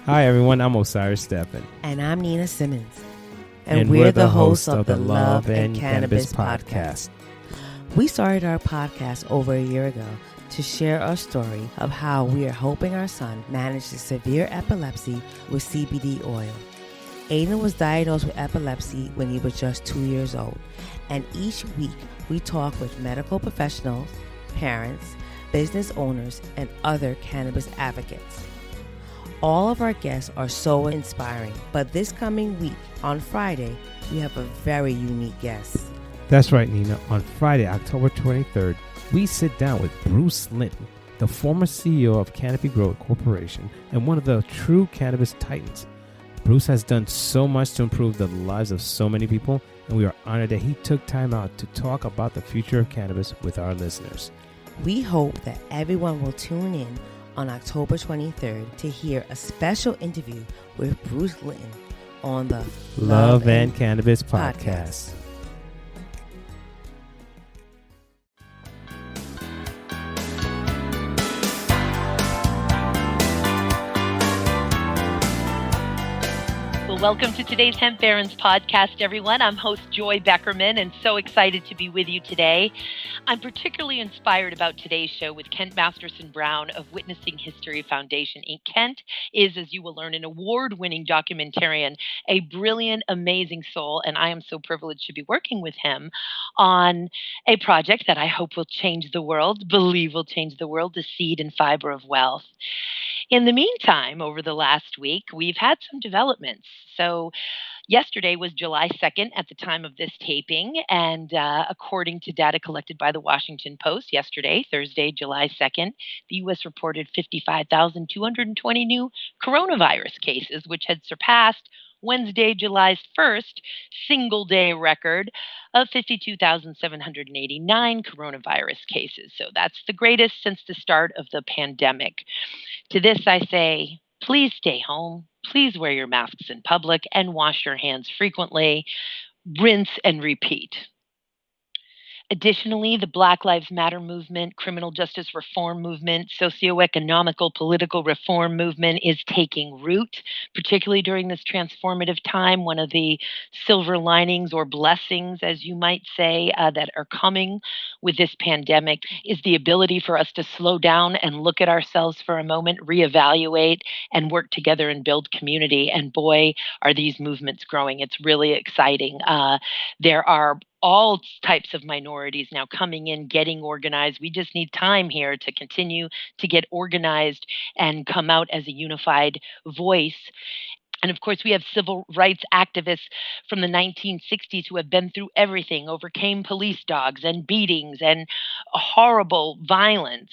Hi, everyone. I'm Osiris Steffen. And I'm Nina Simmons. And we're the hosts of the Love and Cannabis Podcast. We started our podcast over a year ago to share our story of how we are helping our son manage the severe epilepsy with CBD oil. Aiden was diagnosed with epilepsy when he was just 2 years old. And each week we talk with medical professionals, parents, business owners, and other cannabis advocates. All of our guests are so inspiring, but this coming week, on Friday, we have a very unique guest. That's right, Nina. On Friday, October 23rd, we sit down with Bruce Linton, the former CEO of Canopy Growth Corporation and one of the true cannabis titans. Bruce has done so much to improve the lives of so many people, and we are honored that he took time out to talk about the future of cannabis with our listeners. We hope that everyone will tune in on October 23rd to hear a special interview with Bruce Linton on the Love and Cannabis Podcast. Welcome to today's Hemp Barons podcast, everyone. I'm host Joy Beckerman and so excited to be with you today. I'm particularly inspired about today's show with Kent Masterson Brown of Witnessing History Foundation, Inc. Kent is, as you will learn, an award-winning documentarian, a brilliant, amazing soul, and I am so privileged to be working with him on a project that I hope will change the world, believe will change the world, the seed and fiber of wealth. In the meantime, over the last week, we've had some developments. So yesterday was July 2nd at the time of this taping, and according to data collected by the Washington Post yesterday, Thursday, July 2nd, the U.S. reported 55,220 new coronavirus cases, which had surpassed Wednesday, July 1st, single-day record of 52,789 coronavirus cases. So that's the greatest since the start of the pandemic. To this I say, please stay home, please wear your masks in public, and wash your hands frequently. Rinse and repeat. Additionally, the Black Lives Matter movement, criminal justice reform movement, socioeconomical political reform movement is taking root, particularly during this transformative time. One of the silver linings or blessings, as you might say, that are coming with this pandemic is the ability for us to slow down and look at ourselves for a moment, reevaluate, and work together and build community. And boy, are these movements growing. It's really exciting. There are all types of minorities now coming in, getting organized. We just need time here to continue to get organized and come out as a unified voice. And of course, we have civil rights activists from the 1960s who have been through everything, overcame police dogs and beatings and horrible violence,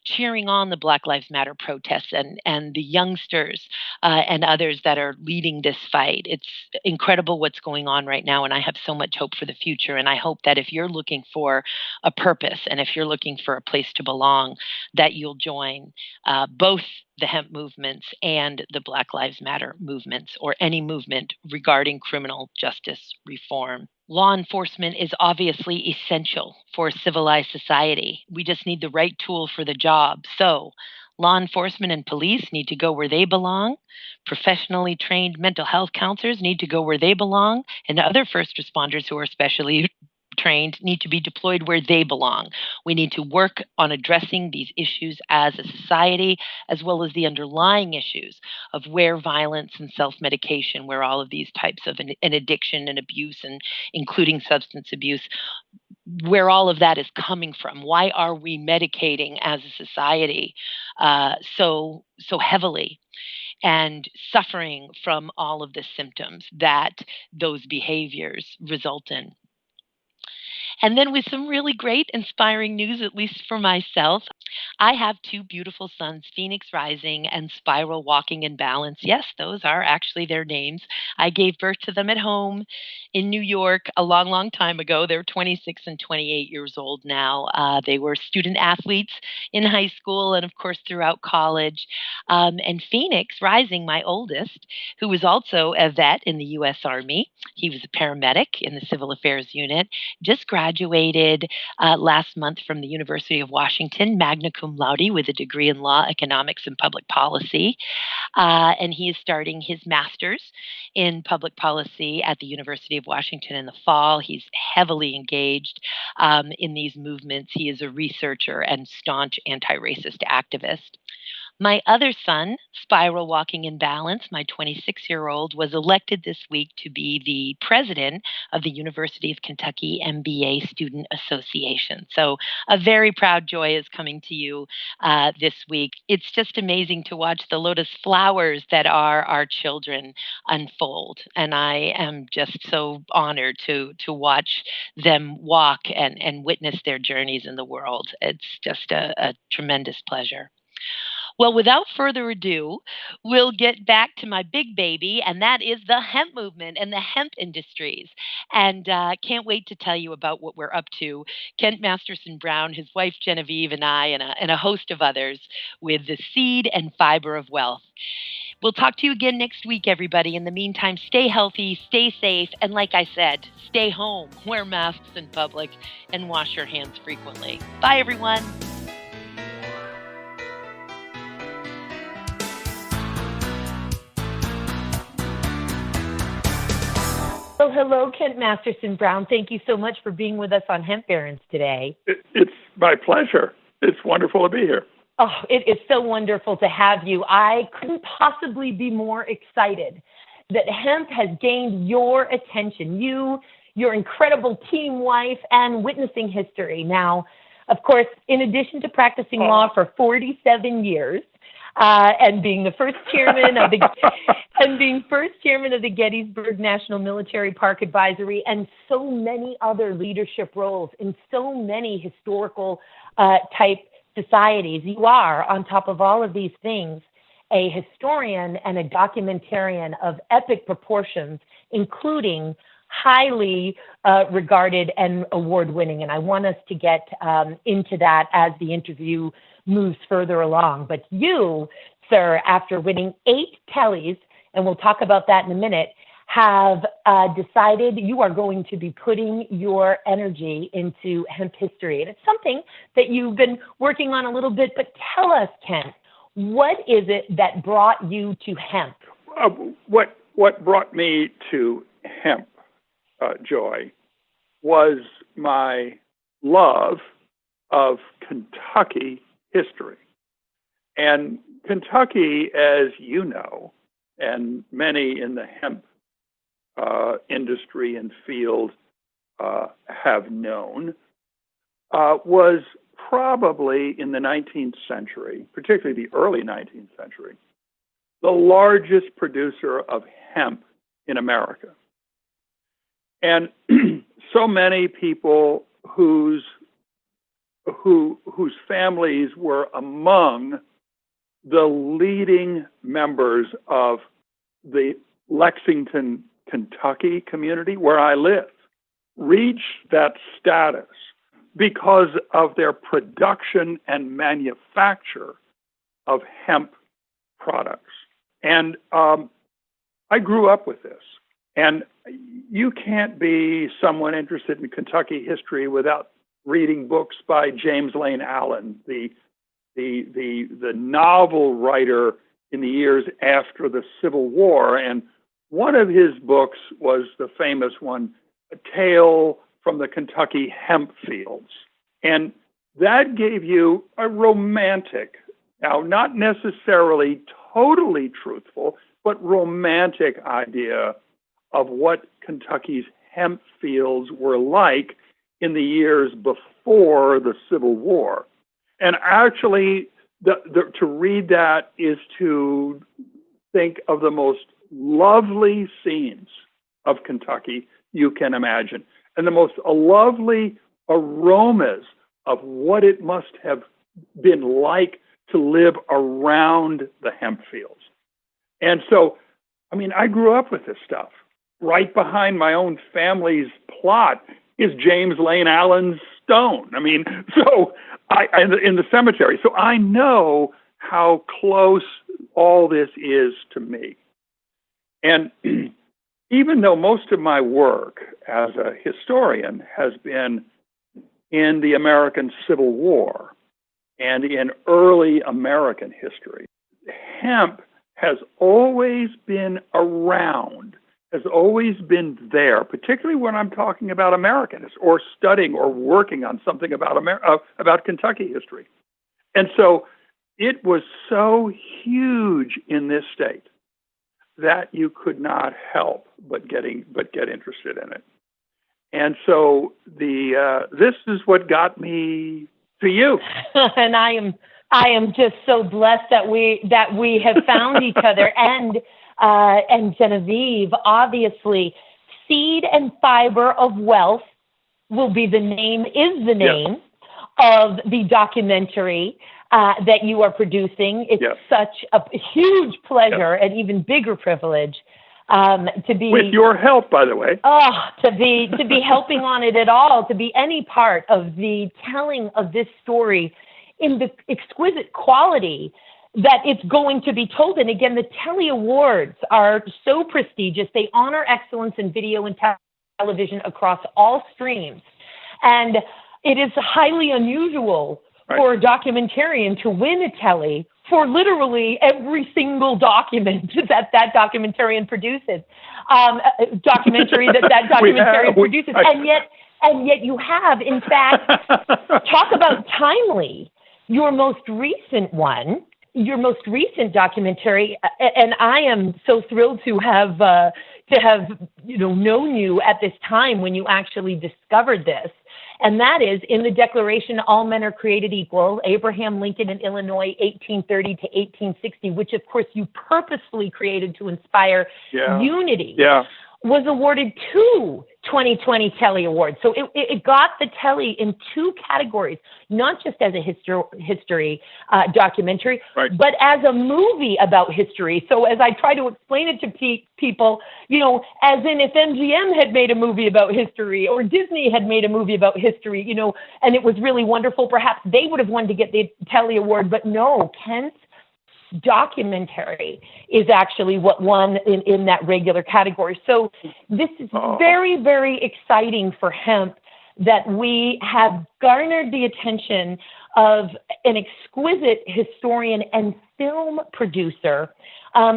cheering on the Black Lives Matter protests and the youngsters and others that are leading this fight. It's incredible what's going on right now, and I have so much hope for the future. And I hope that if you're looking for a purpose and if you're looking for a place to belong, that you'll join both the hemp movements and the Black Lives Matter movements, or any movement regarding criminal justice reform. Law enforcement is obviously essential for a civilized society. We just need the right tool for the job. So law enforcement and police need to go where they belong. Professionally trained mental health counselors need to go where they belong. And other first responders who are specially trained need to be deployed where they belong. We need to work on addressing these issues as a society, as well as the underlying issues of where violence and self-medication, where all of these types of an addiction and abuse, and including substance abuse, where all of that is coming from. Why are we medicating as a society so heavily and suffering from all of the symptoms that those behaviors result in? And then with some really great, inspiring news, at least for myself, I have two beautiful sons, Phoenix Rising and Spiral Walking in Balance. Yes, those are actually their names. I gave birth to them at home in New York a long, long time ago. They're 26 and 28 years old now. They were student athletes in high school and, of course, throughout college. And Phoenix Rising, my oldest, who was also a vet in the U.S. Army, he was a paramedic in the Civil Affairs Unit, just graduated graduated last month from the University of Washington, magna cum laude, with a degree in law, economics, and public policy. And he is starting his master's in public policy at the University of Washington in the fall. He's heavily engaged in these movements. He is a researcher and staunch anti-racist activist. My other son, Spiral Walking in Balance, my 26-year-old, was elected this week to be the president of the University of Kentucky MBA Student Association. So a very proud Joy is coming to you this week. It's just amazing to watch the lotus flowers that are our children unfold. And I am just so honored to watch them walk and witness their journeys in the world. It's just a tremendous pleasure. Well, without further ado, we'll get back to my big baby, and that is the hemp movement and the hemp industries. And can't wait to tell you about what we're up to. Kent Masterson Brown, his wife Genevieve, and I, and a host of others with the seed and fiber of wealth. We'll talk to you again next week, everybody. In the meantime, stay healthy, stay safe, and like I said, stay home, wear masks in public, and wash your hands frequently. Bye, everyone. Well, hello, Kent Masterson Brown. Thank you so much for being with us on Hemp Barons today. It's my pleasure. It's wonderful to be here. Oh, it is so wonderful to have you. I couldn't possibly be more excited that hemp has gained your attention, you, your incredible team wife, and witnessing history. Now, of course, in addition to practicing law for 47 years, and being the first chairman of the Gettysburg National Military Park Advisory, and so many other leadership roles in so many historical type societies. You are, on top of all of these things, a historian and a documentarian of epic proportions, including highly regarded and award-winning. And I want us to get into that as the interview moves further along. But you, sir, after winning 8 Tellys, and we'll talk about that in a minute, have decided you are going to be putting your energy into hemp history. And it's something that you've been working on a little bit, but tell us, Kent, what is it that brought you to hemp? What brought me to hemp, Joy, was my love of Kentucky history. And Kentucky, as you know, and many in the hemp industry and field have known, was probably in the 19th century, particularly the early 19th century, the largest producer of hemp in America. And so many people whose families were among the leading members of the Lexington, Kentucky community, where I live, reach that status because of their production and manufacture of hemp products. And I grew up with this. And you can't be someone interested in Kentucky history without reading books by James Lane Allen, the novel writer in the years after the Civil War. And one of his books was the famous one, A Tale from the Kentucky Hemp Fields. And that gave you a romantic, now not necessarily totally truthful, but romantic idea of what Kentucky's hemp fields were like in the years before the Civil War. And actually, to read that is to think of the most lovely scenes of Kentucky you can imagine, and the most lovely aromas of what it must have been like to live around the hemp fields. And so, I mean, I grew up with this stuff. Right behind my own family's plot is James Lane Allen's stone. I mean, so in the cemetery. So I know how close all this is to me. And even though most of my work as a historian has been in the American Civil War and in early American history. Hemp has always been around, has always been there, particularly when I'm talking about Americans or studying or working on something about Kentucky history. And so it was so huge in this state that you could not help but get interested in it. And so this is what got me to you. And I am just so blessed that we have found each other. And Genevieve, obviously, Seed and Fiber of Wealth is the name Yes. of the documentary that you are producing. It's Yes. such a huge pleasure and even bigger privilege to be with your help, by the way. To be helping on it at all, to be any part of the telling of this story in the exquisite quality that it's going to be told. And again, the Telly Awards are so prestigious. They honor excellence in video and television across all streams. And it is highly unusual for a documentarian to win a Telly for literally every single document that documentarian produces, documentary that documentarian produces. And yet you have, in fact, talk about timely, your most recent documentary, and I am so thrilled to have known you at this time when you actually discovered this. And that is in the Declaration, all men are created equal, Abraham Lincoln in Illinois, 1830 to 1860, which of course you purposefully created to inspire unity. Yeah. Was awarded 2 2020 Telly Awards. So it got the Telly in 2 categories, not just as a history documentary, but as a movie about history. So as I try to explain it to people, as in if MGM had made a movie about history or Disney had made a movie about history, and it was really wonderful, perhaps they would have wanted to get the Telly Award, but no, Kent's documentary is actually what won in that regular category. So this is very, very exciting for hemp that we have garnered the attention of an exquisite historian and film producer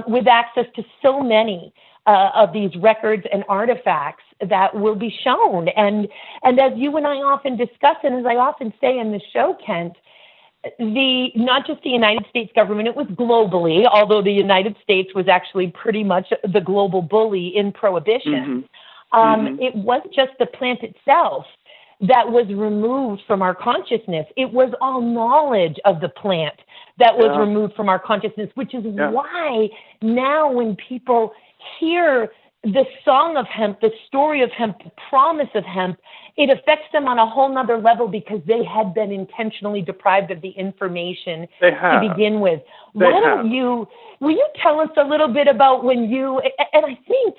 with access to so many of these records and artifacts that will be shown. And as you and I often discuss, and as I often say in the show, Kent, not just the United States government, it was globally, although the United States was actually pretty much the global bully in prohibition. It wasn't just the plant itself that was removed from our consciousness. It was all knowledge of the plant that was removed from our consciousness, which is why now when people hear the song of hemp, the story of hemp, the promise of hemp, it affects them on a whole nother level because they had been intentionally deprived of the information to begin with. Will you tell us a little bit about when you, and I think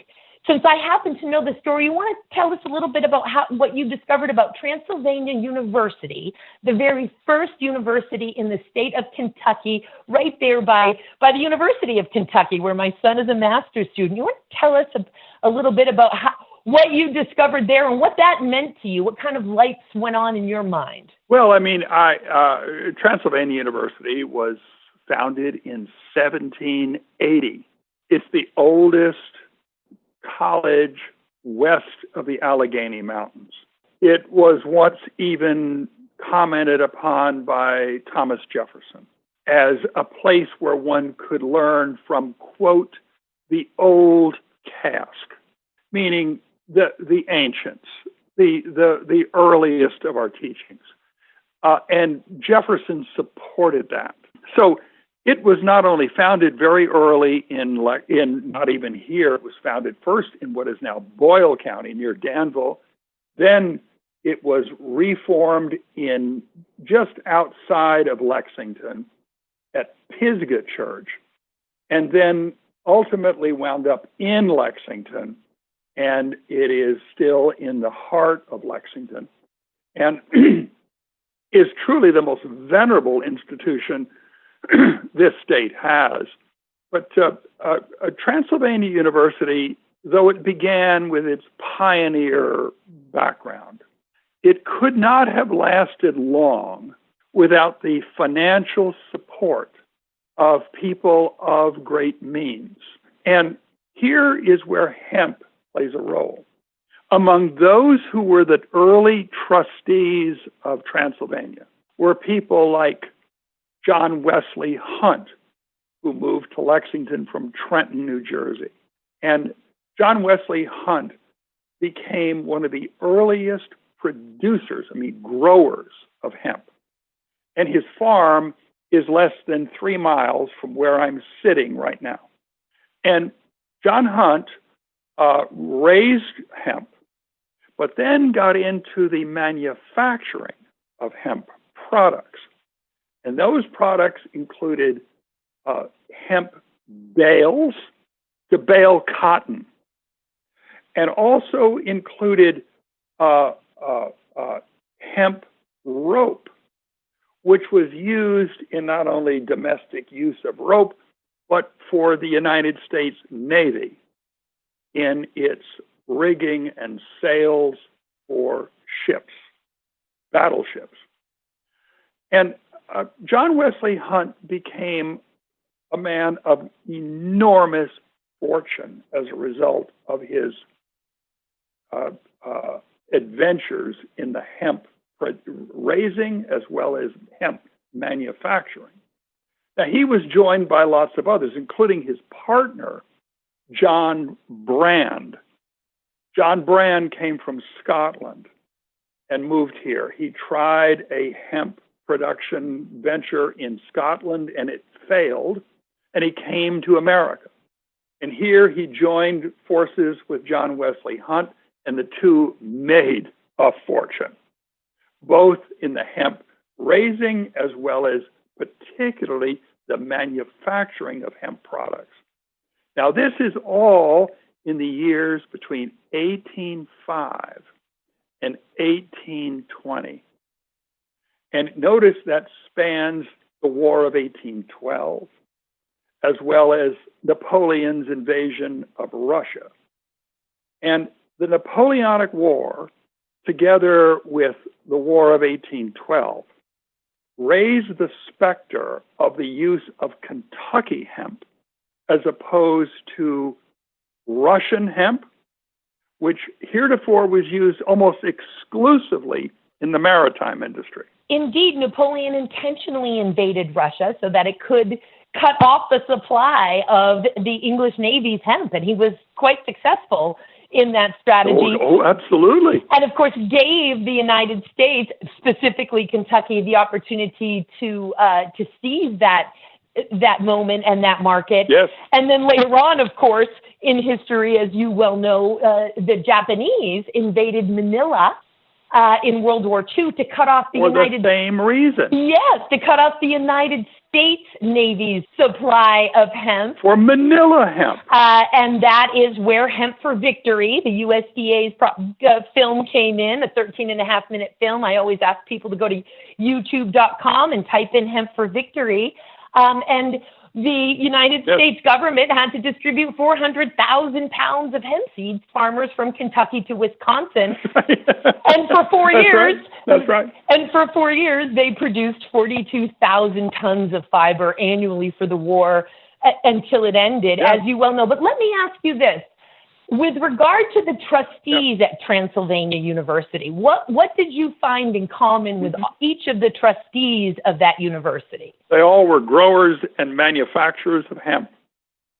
since I happen to know the story, you want to tell us a little bit about what you discovered about Transylvania University, the very first university in the state of Kentucky, right there by the University of Kentucky, where my son is a master's student. You want to tell us a little bit about what you discovered there and what that meant to you? What kind of lights went on in your mind? Well, I mean, Transylvania University was founded in 1780. It's the oldest college west of the Allegheny Mountains. It was once even commented upon by Thomas Jefferson as a place where one could learn from, quote, the old cask, meaning the ancients, the earliest of our teachings. And Jefferson supported that. So it was not only founded very early in not even here, it was founded first in what is now Boyle County near Danville. Then it was reformed in just outside of Lexington at Pisgah Church, and then ultimately wound up in Lexington, and it is still in the heart of Lexington, and is truly the most venerable institution this state has. But Transylvania University, though it began with its pioneer background, it could not have lasted long without the financial support of people of great means. And here is where hemp plays a role. Among those who were the early trustees of Transylvania were people like John Wesley Hunt, who moved to Lexington from Trenton, New Jersey. And John Wesley Hunt became one of the earliest producers, growers of hemp. And his farm is less than 3 miles from where I'm sitting right now. And John Hunt raised hemp, but then got into the manufacturing of hemp products. And those products included hemp bales to bale cotton, and also included hemp rope, which was used in not only domestic use of rope, but for the United States Navy in its rigging and sails for ships, battleships. And John Wesley Hunt became a man of enormous fortune as a result of his adventures in the hemp raising as well as hemp manufacturing. Now, he was joined by lots of others, including his partner, John Brand. John Brand came from Scotland and moved here. He tried a hemp production venture in Scotland, and it failed, and he came to America. And here he joined forces with John Wesley Hunt, and the two made a fortune, both in the hemp raising as well as particularly the manufacturing of hemp products. Now, this is all in the years between 1805 and 1820. And notice that spans the War of 1812, as well as Napoleon's invasion of Russia. And the Napoleonic War, together with the War of 1812, raised the specter of the use of Kentucky hemp as opposed to Russian hemp, which heretofore was used almost exclusively in the maritime industry. Indeed, Napoleon intentionally invaded Russia so that it could cut off the supply of the English Navy's hemp, and he was quite successful in that strategy. Oh, absolutely. And of course, gave the United States, specifically Kentucky, the opportunity to seize that moment and that market. Yes. And then later on, of course, in history, as you well know, the Japanese invaded Manila in World War II to cut off the United States. For the same reason. Yes, to cut off the United States Navy's supply of hemp. For Manila hemp. And that is where Hemp for Victory, the USDA's film, came in, a 13.5-minute film. I always ask people to go to youtube.com and type in Hemp for Victory. And the United States government had to distribute 400,000 pounds of hemp seeds to farmers from Kentucky to Wisconsin. And for 4 years, That's right. And for 4 years, they produced 42,000 tons of fiber annually for the war until it ended, as you well know. But let me ask you this. With regard to the trustees at Transylvania University, what did you find in common with each of the trustees of that university? They all were growers and manufacturers of hemp.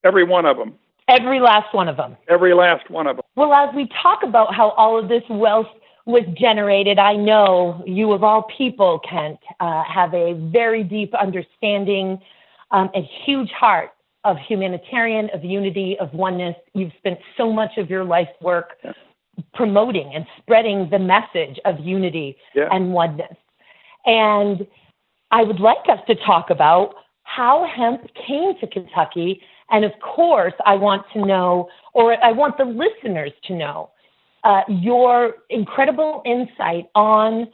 Every one of them. Every last one of them. Every last one of them. Well, as we talk about how all of this wealth was generated, I know you of all people, Kent, have a very deep understanding, a huge heart of humanitarian, of unity, of oneness. You've spent so much of your life's work promoting and spreading the message of unity and oneness. And I would like us to talk about how hemp came to Kentucky. And of course, I want to know, or I want the listeners to know, your incredible insight on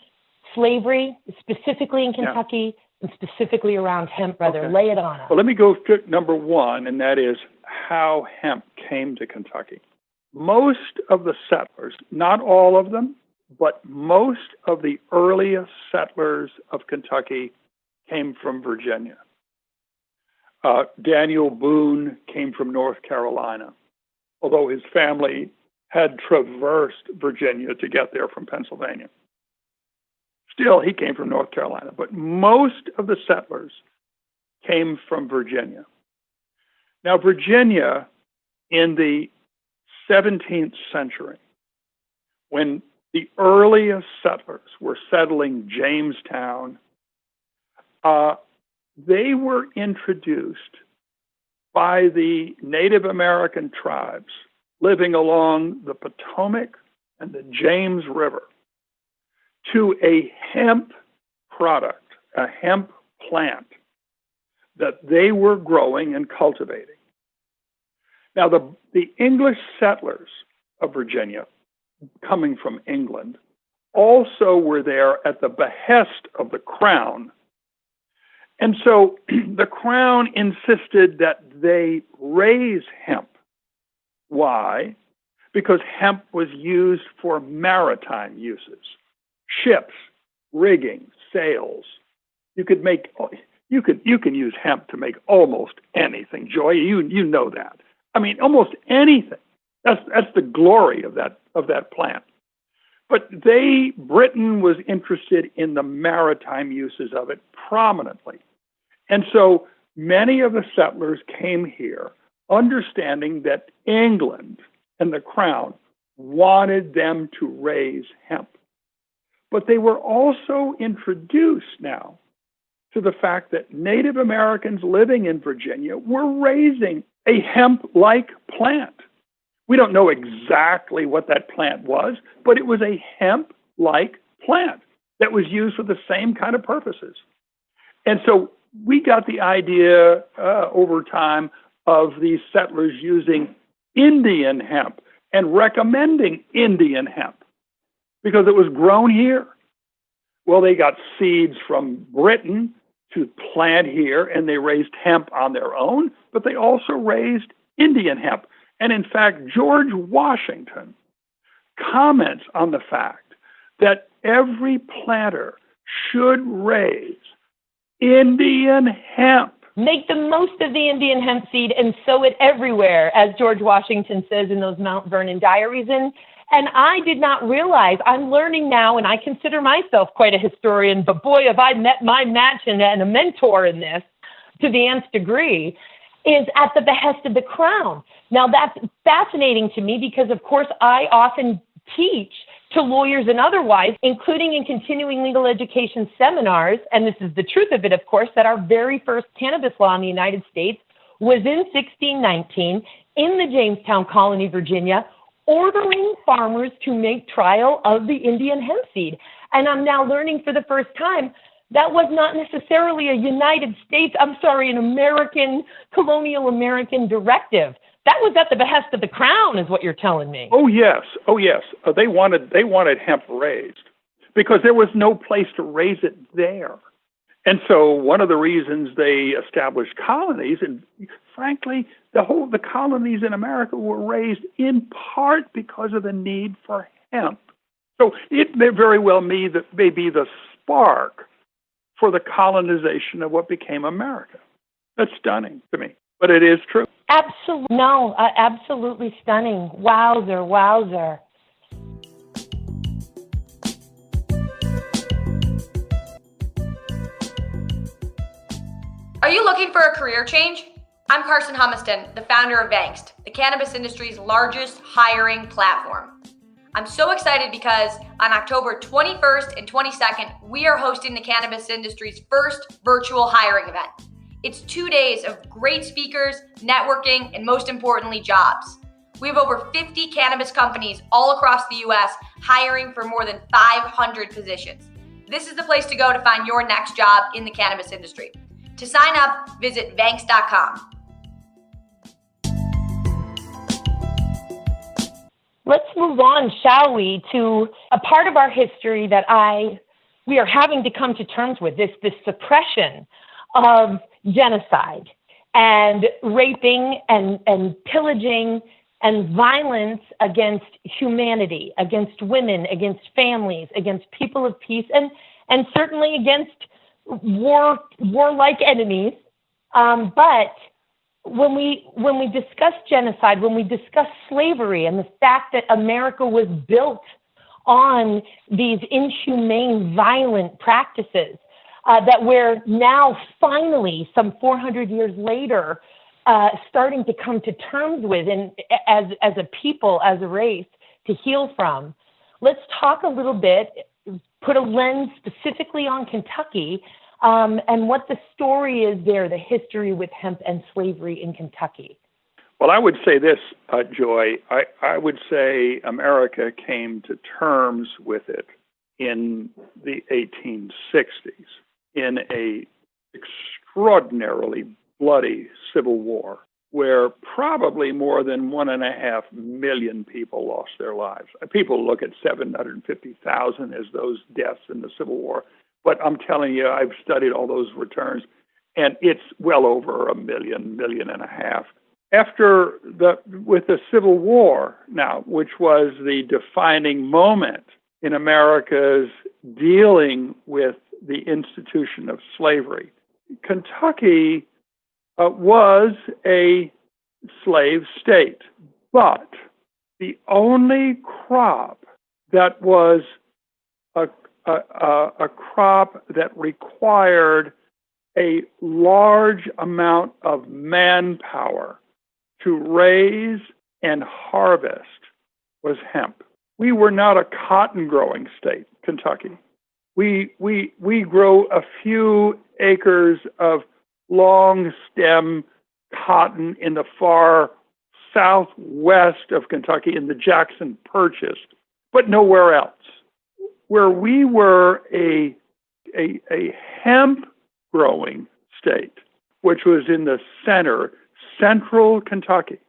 slavery, specifically in Kentucky, and specifically around hemp, brother. Lay it on us. Well, let me go to number one, and that is how hemp came to Kentucky. Most of the settlers, not all of them, but most of the earliest settlers of Kentucky came from Virginia. Daniel Boone came from North Carolina, although his family had traversed Virginia to get there from Pennsylvania. Still, he came from North Carolina, but most of the settlers came from Virginia. Now, Virginia, in the 17th century, when the earliest settlers were settling Jamestown, they were introduced by the Native American tribes living along the Potomac and the James River to a hemp product, a hemp plant that they were growing and cultivating. Now, the English settlers of Virginia, coming from England, also were there at the behest of the Crown. And so the Crown insisted that they raise hemp. Why? Because hemp was used for maritime uses. Ships, rigging, sails. You can use hemp to make almost anything. Joy, you know that. I mean, almost anything. That's the glory of that plant. But Britain was interested in the maritime uses of it prominently. And so many of the settlers came here understanding that England and the Crown wanted them to raise hemp. But they were also introduced now to the fact that Native Americans living in Virginia were raising a hemp-like plant. We don't know exactly what that plant was, but it was a hemp-like plant that was used for the same kind of purposes. And so we got the idea over time of these settlers using Indian hemp and recommending Indian hemp because it was grown here. Well, they got seeds from Britain to plant here, and they raised hemp on their own, but they also raised Indian hemp. And in fact, George Washington comments on the fact that every planter should raise Indian hemp. Make the most of the Indian hemp seed and sow it everywhere, as George Washington says in those Mount Vernon diaries. And I did not realize, I'm learning now, and I consider myself quite a historian, but boy, have I met my match and a mentor in this to the nth degree, is at the behest of the Crown. Now, that's fascinating to me because, of course, I often teach to lawyers and otherwise, including in continuing legal education seminars, and this is the truth of it, of course, that our very first cannabis law in the United States was in 1619 in the Jamestown colony, Virginia, ordering farmers to make trial of the Indian hemp seed. And I'm now learning for the first time that was not necessarily a an American, colonial American directive. That was at the behest of the Crown, is what you're telling me. Oh, yes. They wanted hemp raised because there was no place to raise it there. And so one of the reasons they established colonies, and frankly, the colonies in America were raised in part because of the need for hemp. So it may very well may be the spark for the colonization of what became America. That's stunning to me, but it is true. Absolutely stunning. Wowzer. Are you looking for a career change? I'm Carson Humiston, the founder of Angst, the cannabis industry's largest hiring platform. I'm so excited because on October 21st and 22nd, we are hosting the cannabis industry's first virtual hiring event. It's 2 days of great speakers, networking, and most importantly, jobs. We have over 50 cannabis companies all across the U.S. hiring for more than 500 positions. This is the place to go to find your next job in the cannabis industry. To sign up, visit Vanks.com. Let's move on, shall we, to a part of our history that we are having to come to terms with, this suppression of genocide and raping and pillaging and violence against humanity, against women, against families, against people of peace, and certainly against warlike enemies. But when we discuss genocide, when we discuss slavery and the fact that America was built on these inhumane, violent practices, that we're now finally, some 400 years later, starting to come to terms with, and as a people, as a race, to heal from. Let's talk a little bit, put a lens specifically on Kentucky, and what the story is there, the history with hemp and slavery in Kentucky. Well, I would say this, Joy. I would say America came to terms with it in the 1860s in a extraordinarily bloody civil war where probably more than 1.5 million people lost their lives. People look at 750,000 as those deaths in the Civil War, but I'm telling you, I've studied all those returns, and it's well over 1 million, 1.5 million. With the Civil War now, which was the defining moment in America's dealing with the institution of slavery, Kentucky was a slave state, but the only crop that was a crop that required a large amount of manpower to raise and harvest was hemp. We were not a cotton growing state, Kentucky. We grow a few acres of long stem cotton in the far southwest of Kentucky in the Jackson Purchase, but nowhere else. Where we were a hemp growing state, which was in the central Kentucky,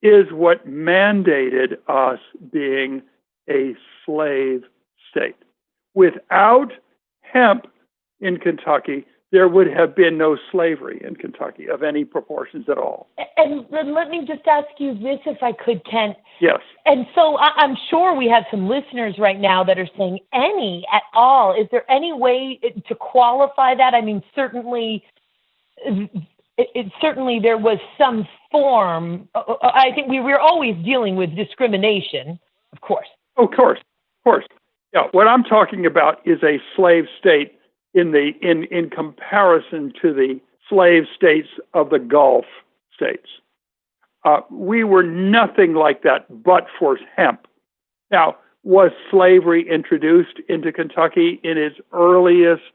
is what mandated us being a slave state. Without hemp in Kentucky, there would have been no slavery in Kentucky of any proportions at all. And let me just ask you this, if I could, Kent. Yes. And so I'm sure we have some listeners right now that are saying any at all. Is there any way to qualify that? I mean, certainly there was some form. I think we were always dealing with discrimination, of course. Of course. Yeah, what I'm talking about is a slave state in comparison to the slave states of the Gulf states. We were nothing like that but for hemp. Now, was slavery introduced into Kentucky in its earliest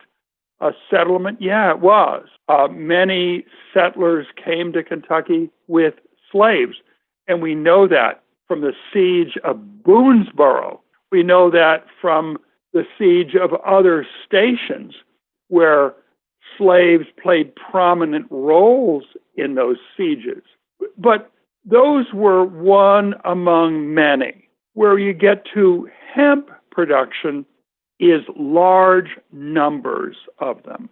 settlement? Yeah, it was. Many settlers came to Kentucky with slaves, and we know that from the siege of Boonesboro. We know that from the siege of other stations where slaves played prominent roles in those sieges. But those were one among many. Where you get to hemp production is large numbers of them.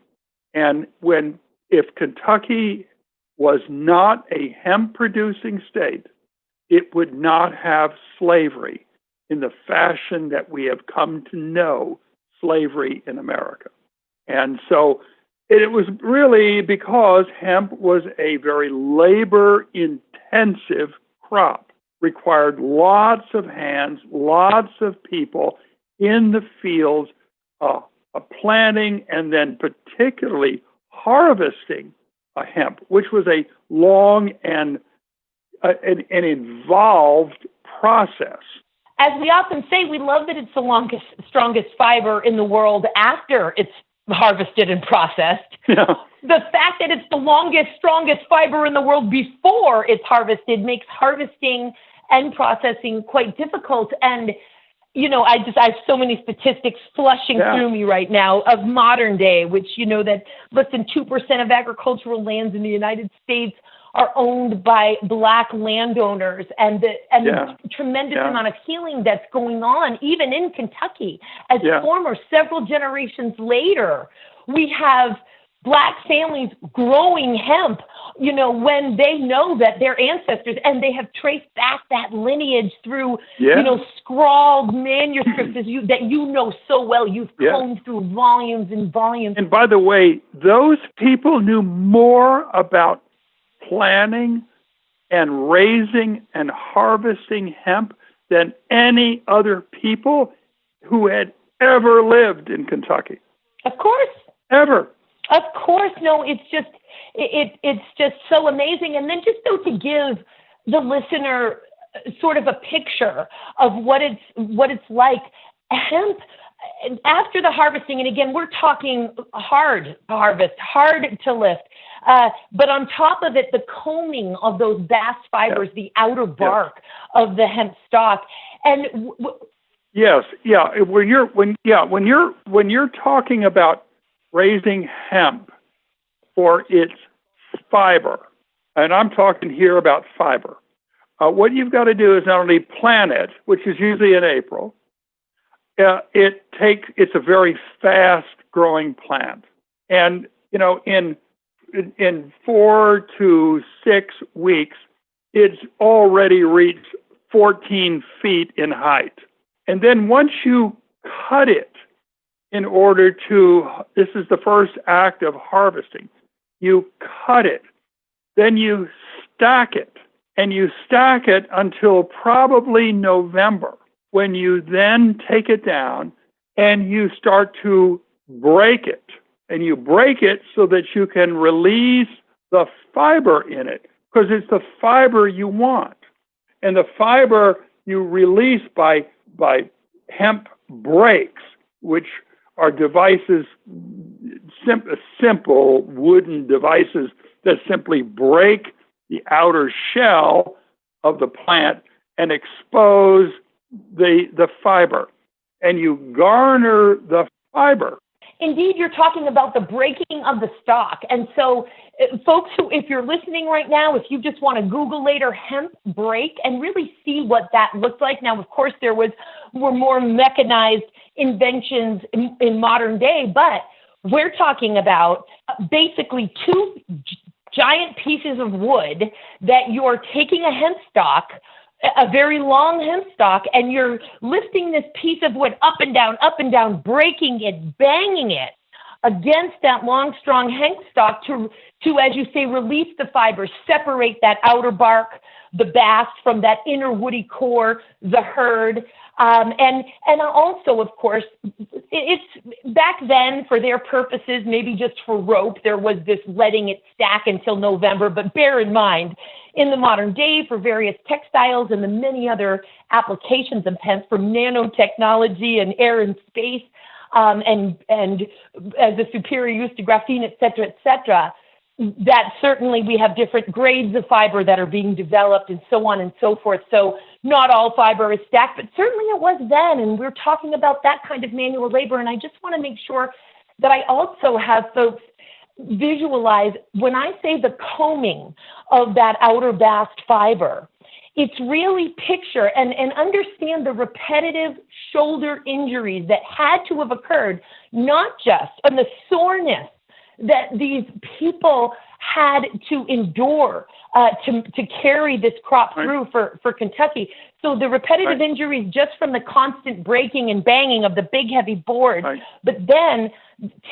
And if Kentucky was not a hemp-producing state, it would not have slavery in the fashion that we have come to know slavery in America. And so it was really because hemp was a very labor-intensive crop, required lots of hands, lots of people in the fields, planting and then particularly harvesting hemp, which was a long and an involved process. As we often say, we love that it's the strongest fiber in the world after it's harvested and processed. Yeah. The fact that it's the longest, strongest fiber in the world before it's harvested makes harvesting and processing quite difficult. And, you know, I have so many statistics flushing through me right now of modern day, which, you know, that less than 2% of agricultural lands in the United States are owned by Black landowners, and the tremendous amount of healing that's going on, even in Kentucky. As former, several generations later, we have Black families growing hemp, when they know that their ancestors, and they have traced back that lineage through, scrawled manuscripts that you know so well. You've combed through volumes and volumes. And by the way, those people knew more about planting and raising and harvesting hemp than any other people who had ever lived in Kentucky. Of course. Ever. Of course. No, it's just so amazing. And then just to give the listener sort of a picture of what it's like, hemp after the harvesting, and again, we're talking hard to harvest, hard to lift, but on top of it, the combing of those bast fibers, the outer bark of the hemp stalk, and when you're talking about raising hemp for its fiber, and I'm talking here about fiber, what you've got to do is not only plant it, which is usually in April. It's a very fast growing plant, and in 4 to 6 weeks, it's already reached 14 feet in height. And then once you cut it, this is the first act of harvesting. You cut it, then you stack it, and you stack it until probably November, when you then take it down and you start to break it. And you break it so that you can release the fiber in it, because it's the fiber you want. And the fiber you release by hemp breaks, which are devices, simple wooden devices that simply break the outer shell of the plant and expose the fiber, and you garner the fiber. Indeed, you're talking about the breaking of the stalk. And so, folks, if you're listening right now, if you just want to Google later hemp break and really see what that looked like. Now, of course, there were more mechanized inventions in modern day, but we're talking about basically two giant pieces of wood that you're taking a hemp stalk, a very long hemp stalk, and you're lifting this piece of wood up and down, breaking it, banging it against that long, strong hemp stalk to, as you say, release the fibers, separate that outer bark, the bast, from that inner woody core, the hurd. And also, of course, it's back then for their purposes, maybe just for rope, there was this letting it stack until November. But bear in mind, in the modern day, for various textiles and the many other applications of hemp, from nanotechnology and air and space, and as a superior use to graphene, et cetera, that certainly we have different grades of fiber that are being developed and so on and so forth. So not all fiber is stacked, but certainly it was then. And we're talking about that kind of manual labor. And I just want to make sure that I also have folks visualize when I say the combing of that outer bast fiber, it's really picture and understand the repetitive shoulder injuries that had to have occurred, not just on the soreness that these people had to endure to carry this crop through for Kentucky. So the repetitive injuries just from the constant breaking and banging of the big heavy board, but then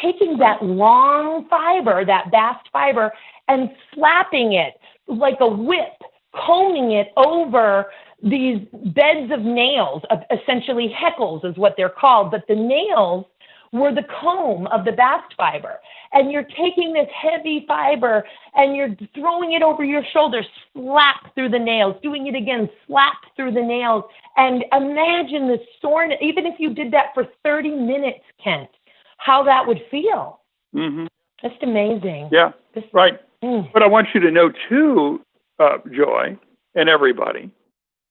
taking that long fiber, that bast fiber, and slapping it like a whip, combing it over these beds of nails, essentially heckles is what they're called, but the nails were the comb of the bast fiber. And you're taking this heavy fiber and you're throwing it over your shoulder, slap through the nails, doing it again, slap through the nails. And imagine the soreness, even if you did that for 30 minutes, Kent, how that would feel. Mm-hmm. Just amazing. Yeah, right. But I want you to know, too, Joy, and everybody,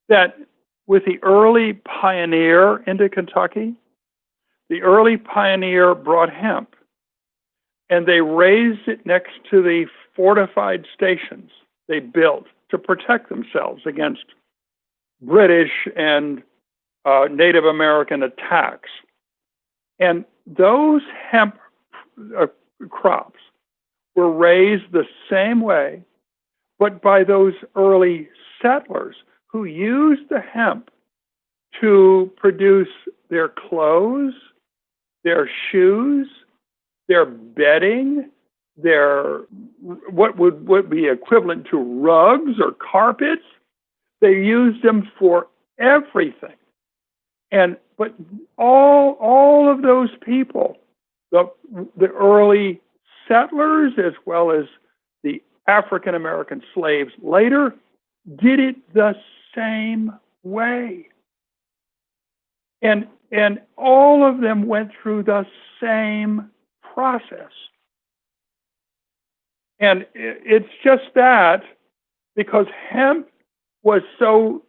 that with the early pioneer into Kentucky, the early pioneer brought hemp, and they raised it next to the fortified stations they built to protect themselves against British and Native American attacks. And those hemp crops were raised the same way, but by those early settlers who used the hemp to produce their clothes, their shoes, their bedding, their what would be equivalent to rugs or carpets. They used them for everything. But all of those people, the early settlers as well as the African American slaves later, did it the same way. And all of them went through the same process. And it's just that because hemp was so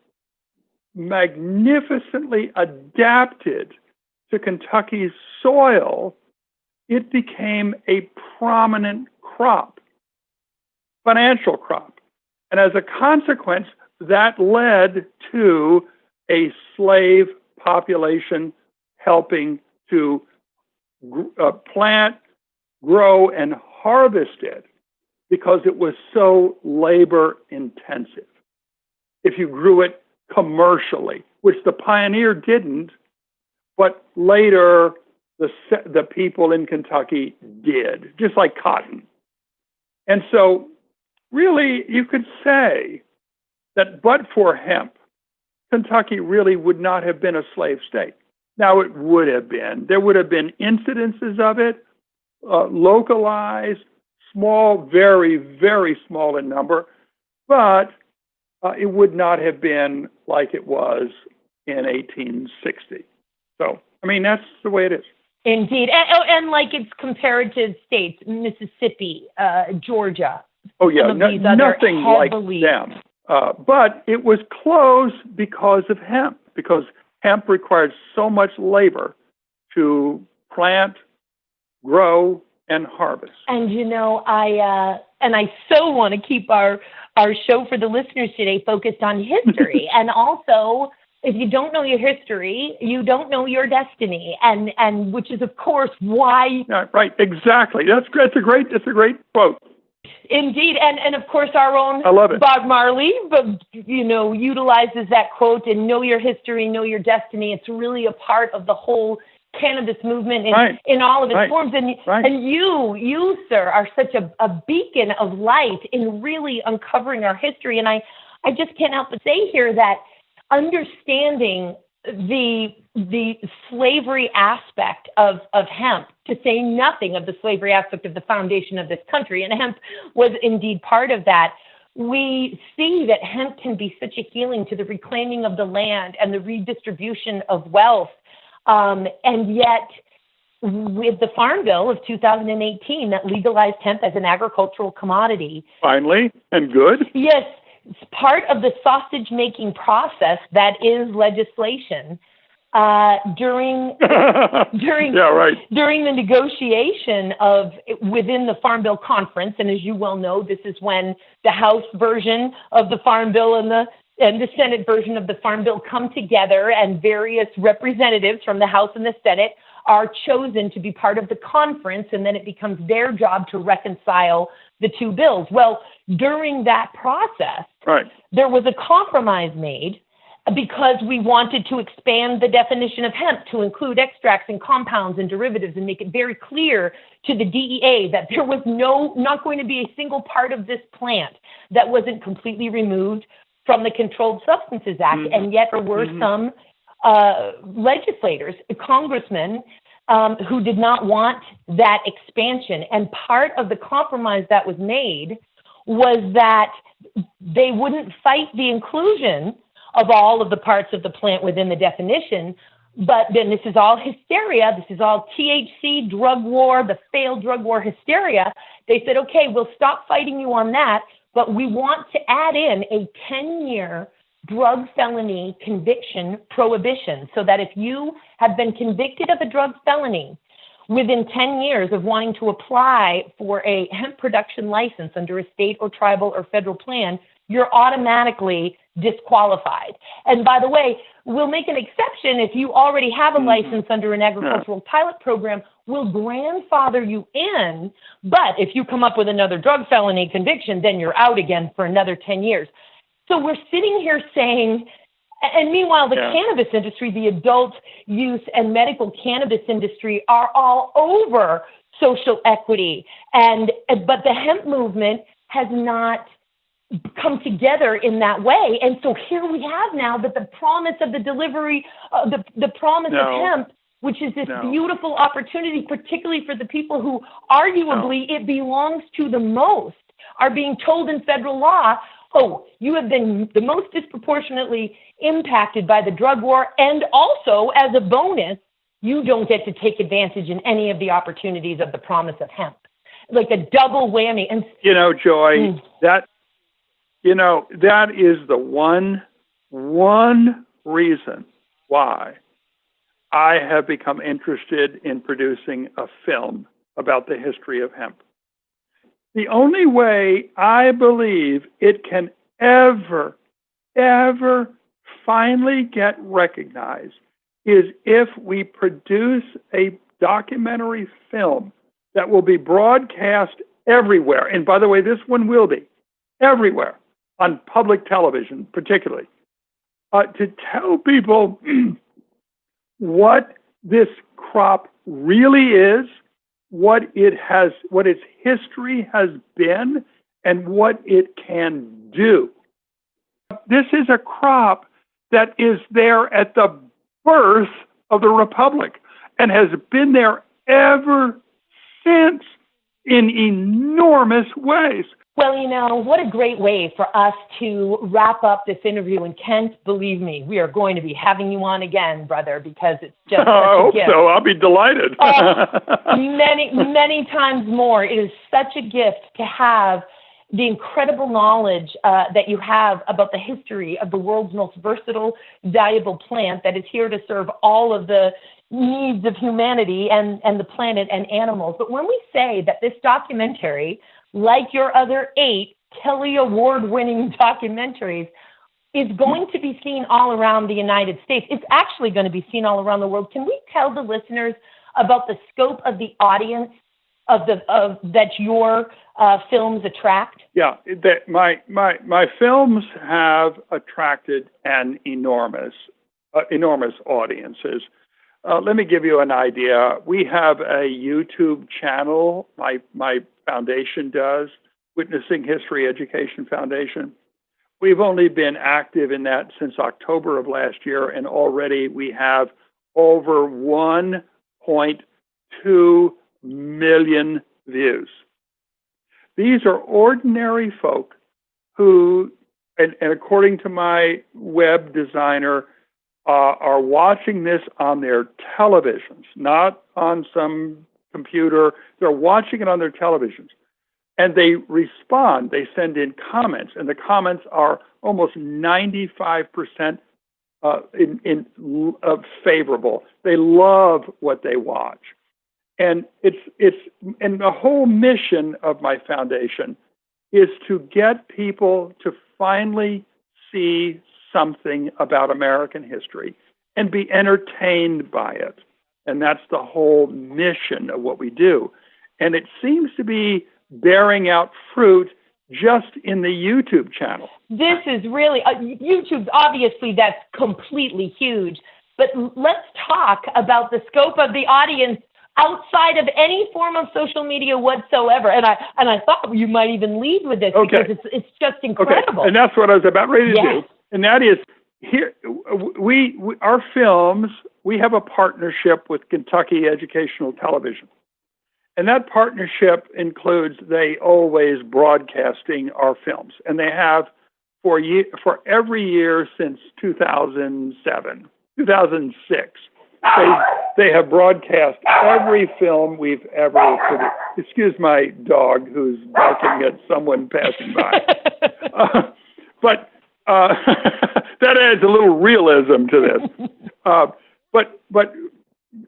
magnificently adapted to Kentucky's soil, it became a prominent crop, financial crop. And as a consequence, that led to a slave population helping to plant, grow, and harvest it because it was so labor intensive. If you grew it commercially, which the pioneer didn't, but later the people in Kentucky did, just like cotton. And so really you could say that but for hemp, Kentucky really would not have been a slave state. Now it would have been. There would have been incidences of it, localized, small, very, very small in number, but it would not have been like it was in 1860. So, I mean, that's the way it is. Indeed. And like its comparative states, Mississippi, Georgia. Oh, yeah, nothing like them. But it was close because of hemp, because hemp required so much labor to plant, grow, and harvest. And, you know, I so want to keep our show for the listeners today focused on history. And also, if you don't know your history, you don't know your destiny. And which is, of course, why. Yeah, right, exactly. That's a great quote. Indeed. And of course, our own I love it. Bob Marley, but, you know, utilizes that quote and know your history, know your destiny. It's really a part of the whole cannabis movement in all of its forms. And you, sir, are such a beacon of light in really uncovering our history. And I just can't help but say here that understanding the slavery aspect of hemp, to say nothing of the slavery aspect of the foundation of this country, and hemp was indeed part of that, we see that hemp can be such a healing to the reclaiming of the land and the redistribution of wealth. And yet, with the Farm Bill of 2018 that legalized hemp as an agricultural commodity. Finally, and good. Yes, it's part of the sausage-making process that is legislation. During the negotiation within the Farm Bill conference, and as you well know, this is when the House version of the Farm Bill and the Senate version of the Farm Bill come together, and various representatives from the House and the Senate are chosen to be part of the conference, and then it becomes their job to reconcile the two bills. Well, during that process, there was a compromise made because we wanted to expand the definition of hemp to include extracts and compounds and derivatives and make it very clear to the DEA that there was not going to be a single part of this plant that wasn't completely removed from the Controlled Substances Act. Mm-hmm. And yet there were some legislators, congressmen, who did not want that expansion. And part of the compromise that was made was that they wouldn't fight the inclusion of all of the parts of the plant within the definition. But then this is all hysteria. This is all THC, drug war, the failed drug war hysteria. They said, okay, we'll stop fighting you on that, but we want to add in a 10-year drug felony conviction prohibition so that if you have been convicted of a drug felony within 10 years of wanting to apply for a hemp production license under a state or tribal or federal plan, you're automatically disqualified. And by the way, we'll make an exception if you already have a license under an agricultural pilot program. We'll grandfather you in, but if you come up with another drug felony conviction, then you're out again for another 10 years. So we're sitting here saying, and meanwhile, the cannabis industry, the adult use and medical cannabis industry are all over social equity. But the hemp movement has not come together in that way. And so here we have now that the promise of the delivery, the promise of hemp, which is this beautiful opportunity, particularly for the people who arguably it belongs to the most, are being told in federal law, oh, you have been the most disproportionately impacted by the drug war, and also, as a bonus, you don't get to take advantage in any of the opportunities of the promise of hemp. Like a double whammy. And Joy, that is the one reason why I have become interested in producing a film about the history of hemp. The only way I believe it can ever finally get recognized is if we produce a documentary film that will be broadcast everywhere. And by the way, this one will be everywhere, on public television particularly, to tell people what this crop really is, what its history has been, and what it can do. This is a crop that is there at the birth of the Republic and has been there ever since in enormous ways. Well, what a great way for us to wrap up this interview. And Kent, believe me, we are going to be having you on again, brother, because it's just I hope so. I'll be delighted. Many times more. It is such a gift to have the incredible knowledge that you have about the history of the world's most versatile, valuable plant that is here to serve all of the needs of humanity and the planet and animals. But when we say that this documentary, like your other 8 Kelly Award-winning documentaries, is going to be seen all around the United States, it's actually going to be seen all around the world. Can we tell the listeners about the scope of the audience that your films attract? Yeah, my films have attracted an enormous audiences. Let me give you an idea. We have a YouTube channel. My foundation does, Witnessing History Education Foundation. We've only been active in that since October of last year, and already we have over 1.2 million views. These are ordinary folk who, and according to my web designer, are watching this on their televisions, not on some computer. They're watching it on their televisions. And they respond. They send in comments. And the comments are almost 95% favorable. They love what they watch. And and the whole mission of my foundation is to get people to finally see something about American history and be entertained by it. And that's the whole mission of what we do. And it seems to be bearing out fruit just in the YouTube channel. This is really, YouTube's obviously, that's completely huge. But let's talk about the scope of the audience outside of any form of social media whatsoever. And I thought you might even lead with this because it's just incredible. Okay. And that's what I was about ready to do. And that is, here, our films, we have a partnership with Kentucky Educational Television. And that partnership includes they always broadcasting our films. And they have for every year since 2006. They have broadcast every film we've ever produced. Excuse my dog who's barking at someone passing by. But that adds a little realism to this. But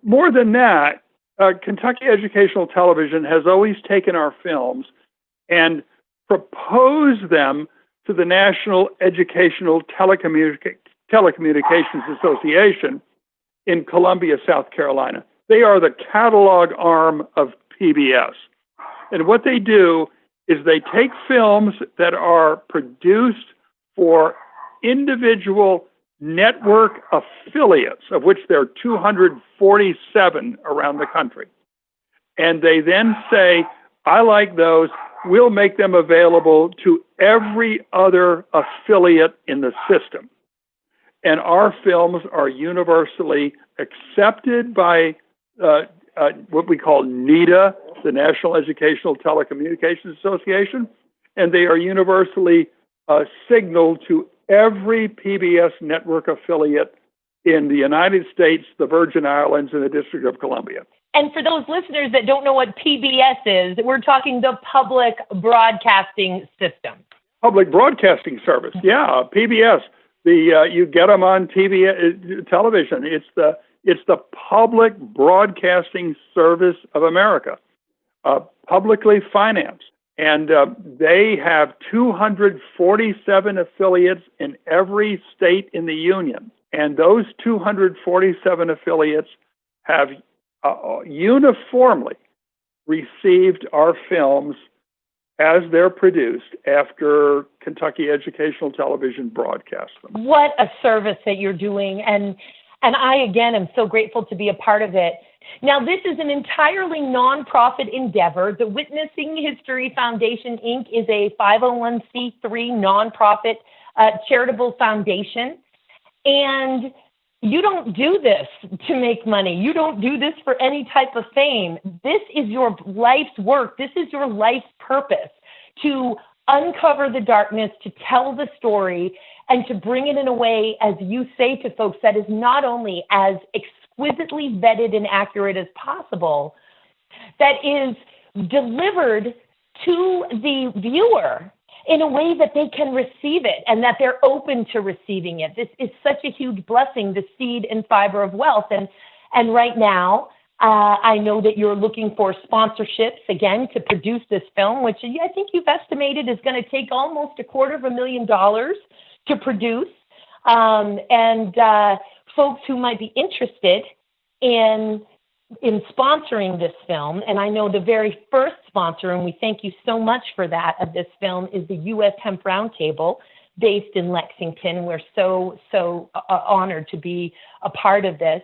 more than that, Kentucky Educational Television has always taken our films and proposed them to the National Educational Telecommunications Association in Columbia, South Carolina. They are the catalog arm of PBS. And what they do is they take films that are produced for individual network affiliates, of which there are 247 around the country. And they then say, I like those. We'll make them available to every other affiliate in the system. And our films are universally accepted by what we call NETA, the National Educational Telecommunications Association, and they are universally signaled to every PBS network affiliate in the United States, the Virgin Islands, and the District of Columbia. And for those listeners that don't know what PBS is, we're talking the Public Broadcasting System. Public Broadcasting Service, yeah, PBS. You get them on TV, television. It's the Public Broadcasting Service of America, publicly financed. And they have 247 affiliates in every state in the union. And those 247 affiliates have uniformly received our films as they're produced after Kentucky Educational Television broadcasts them. What a service that you're doing. And I, again, am so grateful to be a part of it. Now, this is an entirely nonprofit endeavor. The Witnessing History Foundation, Inc. is a 501c3 nonprofit charitable foundation. And you don't do this to make money. You don't do this for any type of fame. This is your life's work. This is your life's purpose, to uncover the darkness, to tell the story, and to bring it in a way, as you say to folks, that is not only as exquisitely vetted and accurate as possible, that is delivered to the viewer in a way that they can receive it and that they're open to receiving it. This is such a huge blessing, the seed and fiber of wealth. And right now, I know that you're looking for sponsorships, again, to produce this film, which I think you've estimated is going to take almost $250,000 to produce. And folks who might be interested in sponsoring this film, and I know the very first sponsor, and we thank you so much for that, of this film is the U.S. Hemp Roundtable, based in Lexington. We're so honored to be a part of this.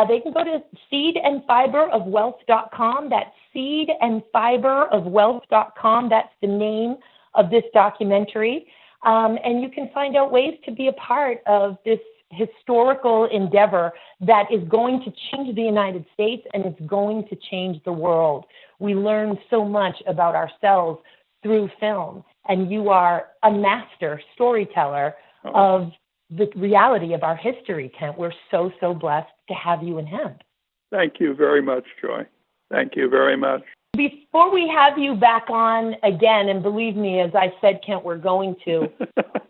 They can go to seedandfiberofwealth.com. That's seedandfiberofwealth.com. That's the name of this documentary. And you can find out ways to be a part of this historical endeavor that is going to change the United States and it's going to change the world. We learn so much about ourselves through film, and you are a master storyteller of the reality of our history, Kent. We're so blessed to have you in hemp. Thank you very much, Joy. Thank you very much. Before we have you back on again, and believe me, as I said, Kent, we're going to,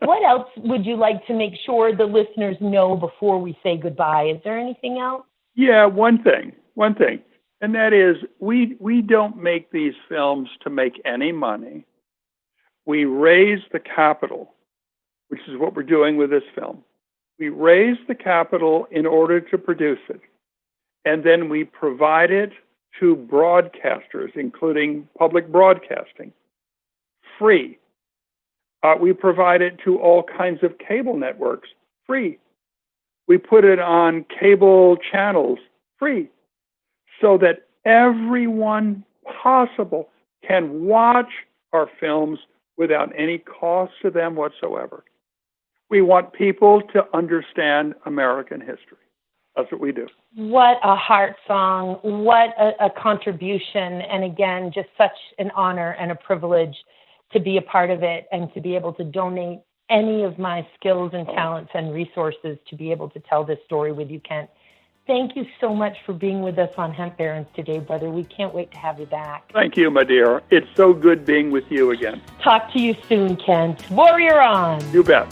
what else would you like to make sure the listeners know before we say goodbye? Is there anything else? Yeah, one thing, and that is we don't make these films to make any money. We raise the capital, which is what we're doing with this film. We raise the capital in order to produce it, and then we provide it to broadcasters, including public broadcasting, free. We provide it to all kinds of cable networks, free. We put it on cable channels, free, so that everyone possible can watch our films without any cost to them whatsoever. We want people to understand American history. That's what we do. What a heart song. What a contribution. And again, just such an honor and a privilege to be a part of it and to be able to donate any of my skills and talents and resources to be able to tell this story with you, Kent. Thank you so much for being with us on Hemp Barons today, brother. We can't wait to have you back. Thank you, my dear. It's so good being with you again. Talk to you soon, Kent. Warrior on. You bet.